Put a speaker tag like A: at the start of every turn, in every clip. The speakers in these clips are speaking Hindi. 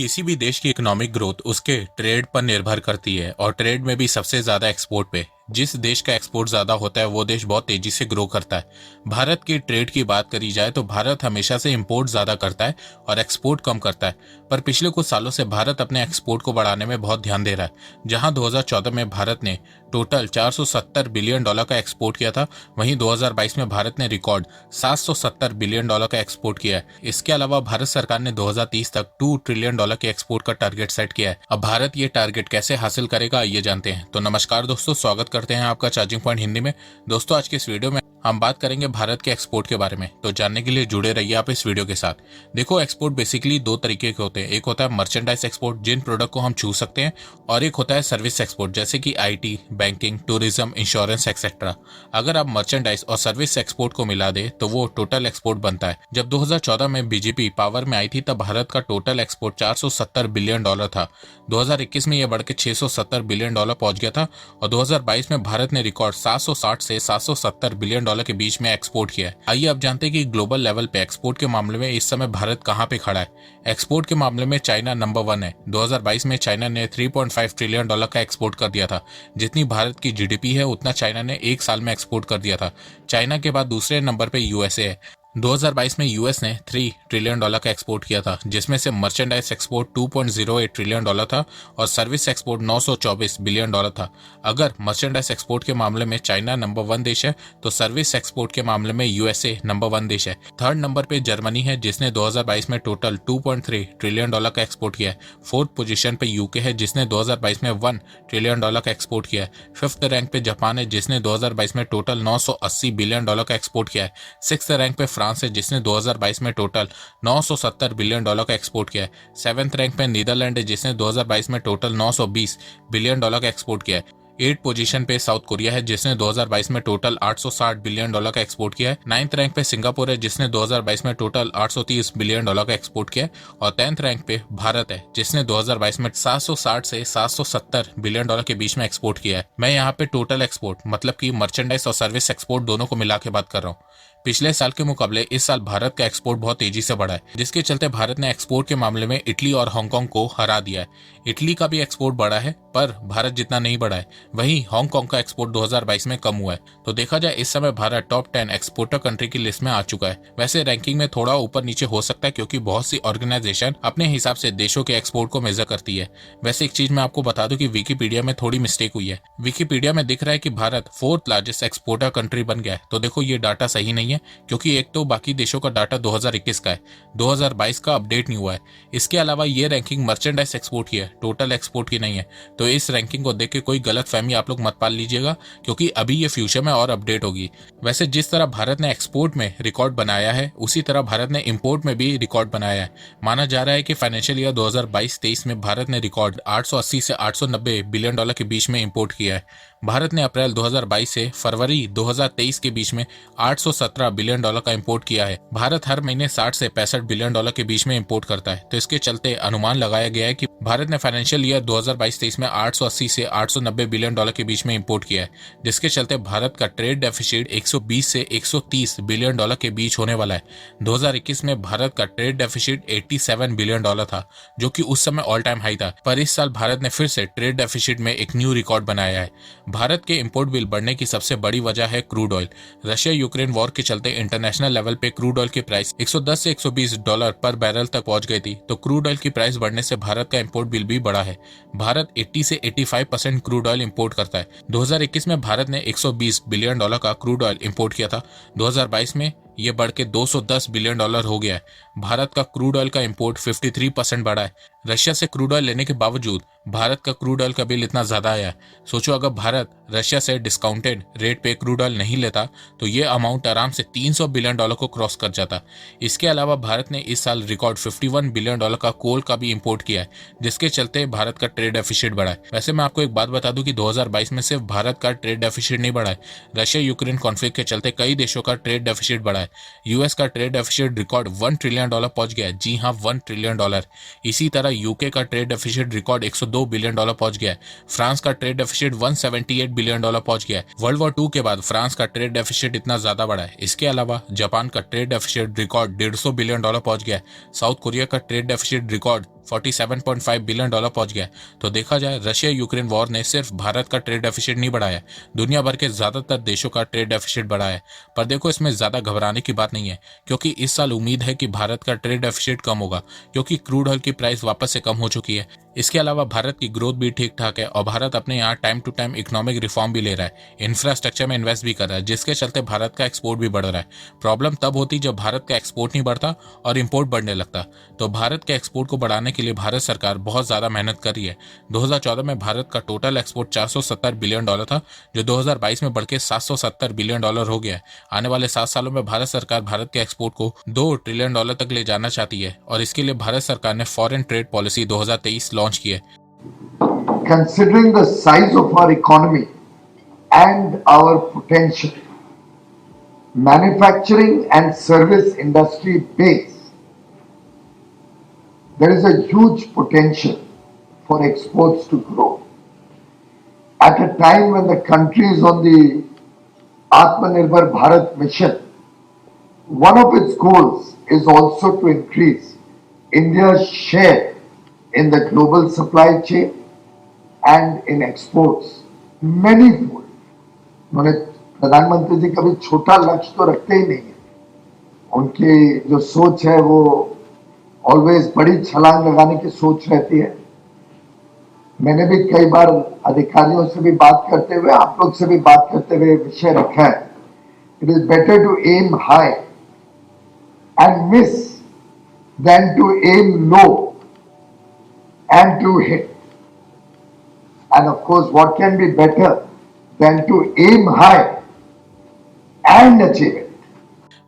A: किसी भी देश की इकोनॉमिक ग्रोथ उसके ट्रेड पर निर्भर करती है और ट्रेड में भी सबसे ज्यादा एक्सपोर्ट पे। जिस देश का एक्सपोर्ट ज्यादा होता है वो देश बहुत तेजी से ग्रो करता है। भारत की ट्रेड की बात करी जाए तो भारत हमेशा से इंपोर्ट ज्यादा करता है और एक्सपोर्ट कम करता है। पर पिछले कुछ सालों से भारत अपने एक्सपोर्ट को बढ़ाने में बहुत ध्यान दे रहा है। जहां 2014 में भारत ने टोटल 470 बिलियन डॉलर का एक्सपोर्ट किया था, वहीं 2022 में भारत ने रिकॉर्ड 770 बिलियन डॉलर का एक्सपोर्ट किया है। इसके अलावा भारत सरकार ने 2030 तक 2 ट्रिलियन डॉलर के एक्सपोर्ट का टारगेट सेट किया है। अब भारत ये टारगेट कैसे हासिल करेगा आइए जानते हैं। तो नमस्कार दोस्तों, स्वागत करते हैं आपका चार्जिंग पॉइंट हिंदी में। दोस्तों, आज के इस वीडियो में हम बात करेंगे भारत के एक्सपोर्ट के बारे में, तो जानने के लिए जुड़े रहिए आप इस वीडियो के साथ। देखो, एक्सपोर्ट बेसिकली दो तरीके के होते हैं। एक होता है मर्चेंडाइज एक्सपोर्ट, जिन प्रोडक्ट को हम छू सकते हैं, और एक होता है सर्विस एक्सपोर्ट, जैसे कि IT, banking, tourism, insurance etcetera. अगर आप मर्चेंडाइज और सर्विस एक्सपोर्ट को मिला दे तो वो टोटल एक्सपोर्ट बनता है। जब 2014 में बीजेपी पावर में आई थी तब भारत का टोटल एक्सपोर्ट 470 बिलियन डॉलर था। 2021 में यह बढ़ के 670 बिलियन डॉलर पहुंच गया था और 2022 में भारत ने रिकॉर्ड 760 से 770 बिलियन डॉलर के बीच में एक्सपोर्ट किया है। आइए अब जानते हैं कि ग्लोबल लेवल पे एक्सपोर्ट के मामले में इस समय भारत कहां पे खड़ा है। एक्सपोर्ट के मामले में चाइना नंबर 1 है। 2022 में चाइना ने 3.5 ट्रिलियन डॉलर का एक्सपोर्ट कर दिया था। जितनी भारत की जीडीपी है उतना चाइना ने एक साल में एक्सपोर्ट कर दिया था। चाइना के बाद दूसरे नंबर पे यूएसए है। 2022 में यूएस ने 3 ट्रिलियन डॉलर का एक्सपोर्ट किया था, जिसमें से मर्चेंडाइज एक्सपोर्ट 2.08 ट्रिलियन डॉलर था और सर्विस एक्सपोर्ट 924 बिलियन डॉलर था। अगर मर्चेंडाइज एक्सपोर्ट के मामले में चाइना नंबर 1 देश है तो सर्विस एक्सपोर्ट के मामले में यूएसए नंबर 1 देश है। थर्ड नंबर पे जर्मनी है, जिसने 2022 में टोटल 2.3 ट्रिलियन डॉलर का एक्सपोर्ट किया है। फोर्थ पोजीशन पे यूके है, जिसने 2022 में 1 ट्रिलियन डॉलर का एक्सपोर्ट किया है। फिफ्थ रैंक पे जापान है, जिसने 2022 में टोटल 980 बिलियन डॉलर का एक्सपोर्ट किया है। सिक्स्थ रैंक पे फ्रांस है, जिसने 2022 में टोटल 970 बिलियन डॉलर का एक्सपोर्ट किया है। सेवेंथ रैंक पे नीदरलैंड है, जिसने 2022 में टोटल 920 बिलियन डॉलर का एक्सपोर्ट किया है। 8 पोजीशन पे साउथ कोरिया है, जिसने 2022 में टोटल 860 बिलियन डॉलर का एक्सपोर्ट किया है। 9th रैंक पे सिंगापुर है, जिसने 2022 में टोटल 830 बिलियन डॉलर का एक्सपोर्ट किया है। और 10th रैंक पे भारत है, जिसने 2022 में 760 से 770 बिलियन डॉलर के बीच में एक्सपोर्ट किया है। मैं यहाँ पे टोटल एक्सपोर्ट मतलब कि मर्चेंडाइज और सर्विस एक्सपोर्ट दोनों को मिला के बात कर रहा हूँ। पिछले साल के मुकाबले इस साल भारत का एक्सपोर्ट बहुत तेजी से बढ़ा है, जिसके चलते भारत ने एक्सपोर्ट के मामले में इटली और हांगकांग को हरा दिया है। इटली का भी एक्सपोर्ट बढ़ा है पर भारत जितना नहीं बढ़ा है। वहीं हांगकांग का एक्सपोर्ट 2022 में कम हुआ है। तो देखा जाए इस समय भारत टॉप 10 एक्सपोर्टर कंट्री की लिस्ट में आ चुका है। वैसे रैंकिंग में थोड़ा ऊपर नीचे हो सकता है, क्योंकि बहुत सी ऑर्गेनाइजेशन अपने हिसाब से देशों के एक्सपोर्ट को मेजर करती है। वैसे एक चीज मैं आपको बता दूं कि विकिपीडिया में थोड़ी मिस्टेक हुई है। विकिपीडिया में दिख रहा है कि Bharat 4th largest exporter country बन गया है। तो देखो, ये डाटा सही नहीं है, क्योंकि एक तो बाकी देशों का डाटा 2021 का है, 2022 का अपडेट नहीं हुआ है। इसके अलावा ये रैंकिंग मर्चेंडाइज एक्सपोर्ट की है, टोटल एक्सपोर्ट की नहीं है। तो इस रैंकिंग को देख के कोई गलत फहमी आप लोग मत पाल लीजिएगा, क्योंकि अभी ये फ्यूचर में और अपडेट होगी। वैसे जिस तरह भारत ने एक्सपोर्ट में रिकॉर्ड बनाया है, उसी तरह भारत ने इंपोर्ट में भी रिकॉर्ड बनाया है। माना जा रहा है कि फाइनेंशियल ईयर 2022-23 में भारत ने रिकॉर्ड 880 से 890 बिलियन डॉलर के बीच में इंपोर्ट किया है। भारत ने अप्रैल 2022 से फरवरी 2023 के बीच में 817 बिलियन डॉलर का इंपोर्ट किया है। भारत हर महीने 60 से 65 बिलियन डॉलर के बीच में इंपोर्ट करता है। तो इसके चलते अनुमान लगाया गया है कि भारत ने फाइनेंशियल ईयर 2022-23 में 880 से 890 बिलियन डॉलर के बीच में इंपोर्ट किया है, जिसके चलते भारत का ट्रेड डेफिसिट 120 से 130 बिलियन डॉलर के बीच होने वाला है। 2021 में भारत का ट्रेड डेफिसिट 87 बिलियन डॉलर था, जो कि उस समय ऑल टाइम हाई था। पर इस साल भारत ने फिर से ट्रेड डेफिसिट में एक न्यू रिकॉर्ड बनाया है। भारत के इंपोर्ट बिल बढ़ने की सबसे बड़ी वजह है crude oil. Russia Ukraine war के चलते इंटरनेशनल लेवल पे क्रूड ऑयल की प्राइस 110 से 120 डॉलर पर बैरल तक पहुंच गई थी। तो क्रूड ऑयल की प्राइस बढ़ने से भारत का इंपोर्ट बिल भी बढ़ा है। भारत 80 से 85% क्रूड ऑयल इंपोर्ट करता है। 2021 में भारत ने 120 बिलियन डॉलर का क्रूड ऑयल इंपोर्ट किया था। 2022 में ये बढ़ के 210 बिलियन डॉलर हो गया है। भारत का क्रूड ऑयल का इंपोर्ट 53% बढ़ा है। रशिया से क्रूड ऑयल लेने के बावजूद भारत का क्रूड ऑयल का बिल इतना ज्यादा आया है। सोचो, अगर भारत रशिया से डिस्काउंटेड रेट पे क्रूड ऑयल नहीं लेता तो ये अमाउंट आराम से 300 बिलियन डॉलर को क्रॉस कर जाता। इसके अलावा भारत ने इस साल रिकॉर्ड 51 बिलियन डॉलर का कोल का भी इंपोर्ट किया है, जिसके चलते भारत का ट्रेड डेफिसिट बढ़ा है। वैसे मैं आपको एक बात बता दूं कि 2022 में सिर्फ भारत का ट्रेड डेफिसिट नहीं बढ़ा है, रशिया यूक्रेन कॉन्फ्लिक्ट के चलते कई देशों का ट्रेड डेफिसिट बढ़ा है। यूएस का trade deficit record 1 trillion dollar पहुंच गया है। जी हाँ, 1 ट्रिलियन डॉलर। इसी तरह यूके का ट्रेड डेफिसिट रिकॉर्ड $202 बिलियन पहुंच गया है। फ्रांस का ट्रेड डेफिसिट $178 बिलियन पहुंच गया है। वर्ल्ड वॉर 2 के बाद फ्रांस का ट्रेड डेफिसिट इतना ज्यादा बढ़ा है। इसके अलावा जापान का ट्रेड डेफिसिट रिकॉर्ड $150 बिलियन पहुंच गया है। साउथ कोरिया का ट्रेड डेफिसिट रिकॉर्ड $47.5 बिलियन पहुंच गया। तो देखा जाए रशिया यूक्रेन वॉर ने सिर्फ भारत का ट्रेड डेफिसिट नहीं बढ़ाया, दुनिया भर के ज्यादातर देशों का ट्रेड डेफिसिट बढ़ाया है। पर देखो इसमें ज्यादा घबराने की बात नहीं है, क्योंकि इस साल उम्मीद है कि भारत का ट्रेड डेफिसिट कम होगा, क्योंकि क्रूड ऑयल की प्राइस वापस से कम हो चुकी है। इसके अलावा भारत की ग्रोथ भी ठीक ठाक है और भारत अपने यहाँ time to time economic reform भी ले रहा है, इंफ्रास्ट्रक्चर में इन्वेस्ट भी कर रहा है, जिसके चलते भारत का एक्सपोर्ट भी बढ़ रहा है। प्रॉब्लम तब होती जब भारत का एक्सपोर्ट नहीं बढ़ता और इंपोर्ट बढ़ने लगता। तो भारत के एक्सपोर्ट को बढ़ाने के लिए भारत सरकार बहुत ज्यादा मेहनत कर रही है। 2014 में भारत का टोटल एक्सपोर्ट $470 बिलियन था, जो 2022 में बढ़ के $770 बिलियन हो गया है। आने वाले 7 सालों में भारत सरकार भारत के एक्सपोर्ट को $2 ट्रिलियन तक ले जाना चाहती है और इसके लिए भारत सरकार ने फॉरेन ट्रेड पॉलिसी 2023 लॉन्च की है।
B: Considering the size of our economy and our potential, manufacturing and service industry base, there is a huge potential for exports to grow. At a time when the country is on the Atmanirbhar Bharat mission, one of its goals is also to increase India's share in the global supply chain and in exports manifold. उन्होंने प्रधानमंत्री जी कभी छोटा लक्ष्य तो रखते ही नहीं है। उनकी जो सोच है वो ऑलवेज बड़ी छलांग लगाने की सोच रहती है। मैंने भी कई बार अधिकारियों से भी बात करते हुए, आप लोग से भी बात करते हुए विषय रखा है, it is better to aim high and miss than to aim low and to hit. And of course, what can be better than to aim high and achieve it?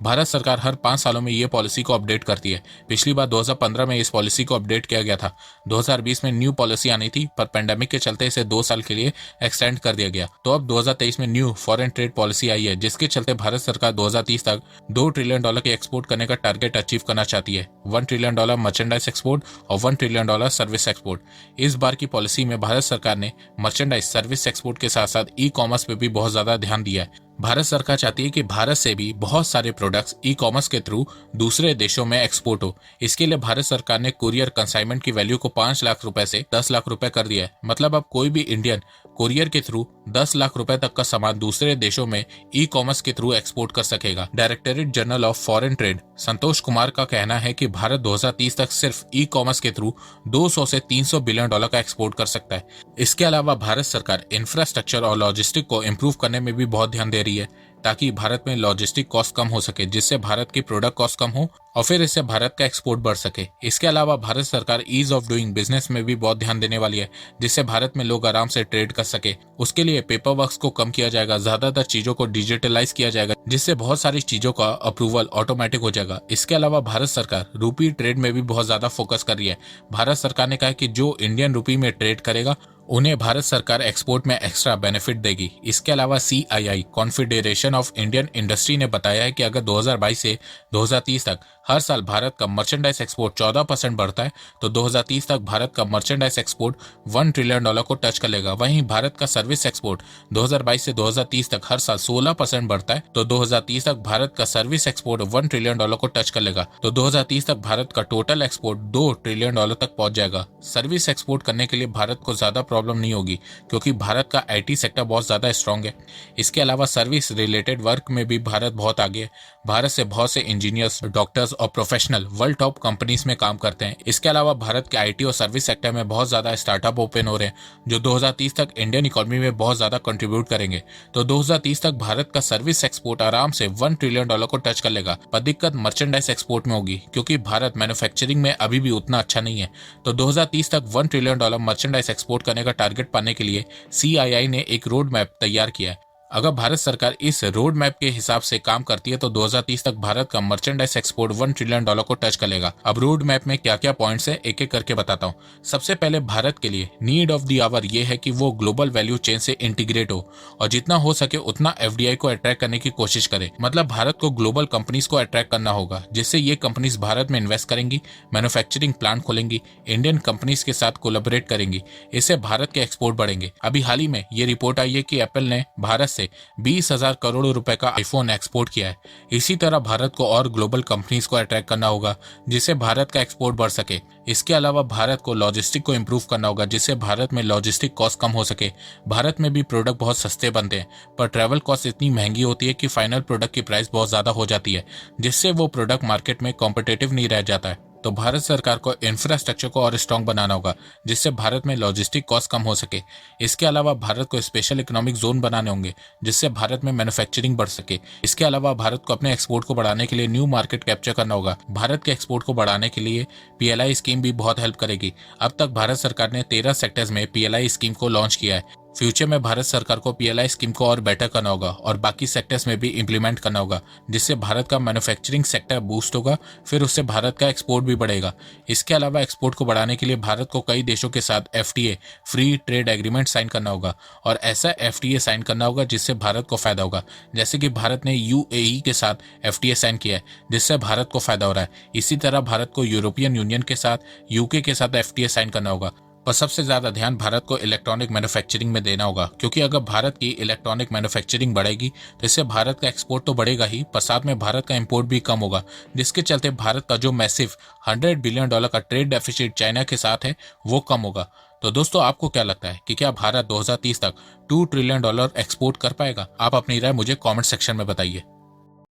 A: Bharat सरकार हर 5 सालों में ये पॉलिसी को अपडेट करती है। पिछली बार 2015 में इस पॉलिसी को अपडेट किया गया था। 2020 में न्यू पॉलिसी आनी थी, पर पेंडेमिक के चलते इसे 2 साल के लिए एक्सटेंड कर दिया गया। तो अब 2023 में न्यू फॉरेन ट्रेड पॉलिसी आई है, जिसके चलते भारत सरकार 2030 तक $2 ट्रिलियन के एक्सपोर्ट करने का टारगेट अचीव करना चाहती है। $1 ट्रिलियन मर्चेंडाइज एक्सपोर्ट और $1 ट्रिलियन सर्विस एक्सपोर्ट। इस बार की पॉलिसी में भारत सरकार ने मर्चेंडाइज सर्विस एक्सपोर्ट के साथ साथ ई कॉमर्स पे भी बहुत ज्यादा ध्यान दिया है। भारत सरकार चाहती है कि भारत से भी बहुत सारे प्रोडक्ट्स ई कॉमर्स के थ्रू दूसरे देशों में एक्सपोर्ट हो। इसके लिए भारत सरकार ने कुरियर कंसाइनमेंट की वैल्यू को 5 लाख रुपए से 10 लाख रुपए कर दिया है। मतलब अब कोई भी इंडियन कुरियर के थ्रू 10 लाख रुपए तक का सामान दूसरे देशों में ई कॉमर्स के थ्रू एक्सपोर्ट कर सकेगा। Directorate general of foreign trade Santosh Kumar का कहना है कि भारत 2030 तक सिर्फ ई कॉमर्स के थ्रू 200 से 300 बिलियन डॉलर का एक्सपोर्ट कर सकता है। इसके अलावा भारत सरकार इंफ्रास्ट्रक्चर और लॉजिस्टिक को इम्प्रूव करने में भी बहुत ध्यान दे रही है, ताकि भारत में लॉजिस्टिक कॉस्ट कम हो सके, जिससे भारत की प्रोडक्ट कॉस्ट कम हो और फिर इससे भारत का एक्सपोर्ट बढ़ सके। इसके अलावा भारत सरकार ईज ऑफ डूइंग बिजनेस में भी बहुत ध्यान देने वाली है, जिससे भारत में लोग आराम से ट्रेड कर सके। उसके लिए पेपर वर्क को कम किया जाएगा, ज्यादातर चीजों को डिजिटलाइज किया जाएगा, जिससे बहुत सारी चीजों का अप्रूवल ऑटोमेटिक हो जाएगा। इसके अलावा भारत सरकार रूपी ट्रेड में भी बहुत ज्यादा फोकस कर रही है। भारत सरकार ने कहा है कि जो इंडियन रूपी में ट्रेड करेगा उन्हें भारत सरकार एक्सपोर्ट में एक्स्ट्रा बेनिफिट देगी। इसके अलावा CII confederation of Indian industry ने बताया है कि अगर 2022 से 2030 तक हर साल भारत का मर्चेंडाइज एक्सपोर्ट 14% बढ़ता है, तो 2030 तक भारत का मर्चेंडाइज एक्सपोर्ट $1 ट्रिलियन को टच कर लेगा। वहीं भारत का सर्विस एक्सपोर्ट 2022 से 2030 तक हर साल 16% बढ़ता है, तो 2030 तक भारत का सर्विस एक्सपोर्ट $1 ट्रिलियन को टच कर लेगा। तो 2030 तक भारत का टोटल एक्सपोर्ट $2 ट्रिलियन तक पहुंच जाएगा। सर्विस एक्सपोर्ट करने के लिए भारत को ज्यादा प्रॉब्लम नहीं होगी, क्योंकि भारत का IT सेक्टर बहुत ज्यादा स्ट्रांग है। इसके अलावा सर्विस रिलेटेड वर्क में भी भारत बहुत आगे है। भारत से बहुत से इंजीनियर्स, डॉक्टर्स और प्रोफेशनल वर्ल्ड टॉप कंपनीज में काम करते हैं। इसके अलावा भारत के IT और सर्विस सेक्टर में बहुत ज्यादा स्टार्टअप ओपन हो रहे हैं, जो 2030 तक इंडियन इकोनॉमी में बहुत ज्यादा कंट्रीब्यूट करेंगे। तो 2030 तक भारत का सर्विस एक्सपोर्ट आराम से $1 ट्रिलियन को टच कर लेगा। पर दिक्कत मर्चेंडाइज एक्सपोर्ट में होगी, क्योंकि भारत मैन्युफैक्चरिंग में अभी भी उतना अच्छा नहीं है। तो 2030 तक $1 ट्रिलियन मर्चेंडाइज एक्सपोर्ट करने का टारगेट पाने के लिए CII ने एक रोड मैप तैयार किया है। अगर भारत सरकार इस रोड मैप के हिसाब से काम करती है तो 2030 तक भारत का मर्चेंडाइज एक्सपोर्ट $1 ट्रिलियन को टच कर लेगा। अब रोड मैप में क्या क्या पॉइंट्स है एक एक करके बताता हूँ। सबसे पहले भारत के लिए नीड ऑफ द आवर ये है कि वो ग्लोबल वैल्यू चेन से इंटीग्रेट हो और जितना हो सके उतना FDI को अट्रैक्ट करने की कोशिश करे। मतलब भारत को ग्लोबल कंपनीज को अट्रैक्ट करना होगा, जिससे ये कंपनीज भारत में इन्वेस्ट करेंगी, मैन्युफैक्चरिंग प्लांट खोलेंगी, इंडियन कंपनीज के साथ कोलैबोरेट करेंगी। इससे भारत के एक्सपोर्ट बढ़ेंगे। अभी हाल ही में ये रिपोर्ट आई है कि एप्पल ने भारत से 20,000 करोड़ रुपए का आईफोन एक्सपोर्ट किया है। इसी तरह भारत को और ग्लोबल कंपनीज को अट्रैक्ट करना होगा जिससे भारत का एक्सपोर्ट बढ़ सके। इसके अलावा भारत को लॉजिस्टिक को इंप्रूव करना होगा जिससे भारत में लॉजिस्टिक कॉस्ट कम हो सके। भारत में भी प्रोडक्ट बहुत सस्ते बनते हैं पर ट्रैवल कॉस्ट इतनी महंगी होती है कि फाइनल प्रोडक्ट की प्राइस बहुत ज्यादा हो जाती है, जिससे वो प्रोडक्ट मार्केट में कॉम्पिटिटिव नहीं रह जाता है। तो भारत सरकार को इंफ्रास्ट्रक्चर को और स्ट्रॉन्ग बनाना होगा जिससे भारत में लॉजिस्टिक कॉस्ट कम हो सके। इसके अलावा भारत को स्पेशल इकोनॉमिक जोन बनाने होंगे जिससे भारत में मैन्युफैक्चरिंग बढ़ सके। इसके अलावा भारत को अपने एक्सपोर्ट को बढ़ाने के लिए न्यू मार्केट कैप्चर करना होगा। भारत के एक्सपोर्ट को बढ़ाने के लिए PLI स्कीम भी बहुत हेल्प करेगी। अब तक भारत सरकार ने 13 सेक्टर्स में PLI स्कीम को लॉन्च किया है। फ्यूचर में भारत सरकार को PLI स्कीम को और बेटर करना होगा और बाकी सेक्टर्स में भी इम्प्लीमेंट करना होगा जिससे भारत का मैन्युफैक्चरिंग सेक्टर बूस्ट होगा, फिर उससे भारत का एक्सपोर्ट भी बढ़ेगा। इसके अलावा एक्सपोर्ट को बढ़ाने के लिए भारत को कई देशों के साथ FTA free trade agreement sign करना होगा और ऐसा FTA साइन करना होगा जिससे भारत को फायदा होगा। जैसे कि भारत ने UAE के साथ FTA साइन किया है जिससे भारत को फायदा हो रहा है। इसी तरह भारत को यूरोपियन यूनियन के साथ, UK के साथ FTA साइन करना होगा। पर सबसे ज्यादा ध्यान भारत को इलेक्ट्रॉनिक मैन्युफैक्चरिंग में देना होगा, क्योंकि अगर भारत की इलेक्ट्रॉनिक मैन्युफैक्चरिंग बढ़ेगी तो इससे भारत का एक्सपोर्ट तो बढ़ेगा ही पर साथ में भारत का इंपोर्ट भी कम होगा, जिसके चलते भारत का जो मैसिव $100 बिलियन का ट्रेड डेफिसिट चाइना के साथ है वो कम होगा। तो दोस्तों आपको क्या लगता है कि क्या भारत 2030 तक $2 ट्रिलियन एक्सपोर्ट कर पाएगा? आप अपनी राय मुझे कॉमेंट सेक्शन में बताइए।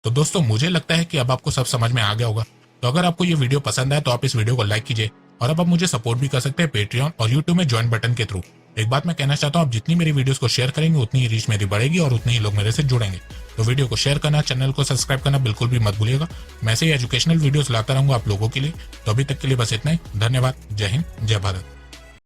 C: तो दोस्तों मुझे लगता है कि अब आपको सब समझ में आ गया होगा। तो अगर आपको ये वीडियो पसंद आए तो आप इस वीडियो को लाइक कीजिए और अब आप मुझे सपोर्ट भी कर सकते हैं पेट्रियन और यूट्यूब में ज्वाइन बटन के थ्रू। एक बात मैं कहना चाहता हूँ, आप जितनी मेरी वीडियोस को शेयर करेंगे उतनी ही रीच मेरी बढ़ेगी और उतने ही लोग मेरे से जुड़ेंगे। तो वीडियो को शेयर करना, चैनल को सब्सक्राइब करना बिल्कुल भी मत भूलिएगा। मैं ऐसे ही एजुकेशनल वीडियोस लाता रहूंगा आप लोगों के लिए। तो अभी तक के लिए बस इतना ही। धन्यवाद। जय हिंद, जय भारत।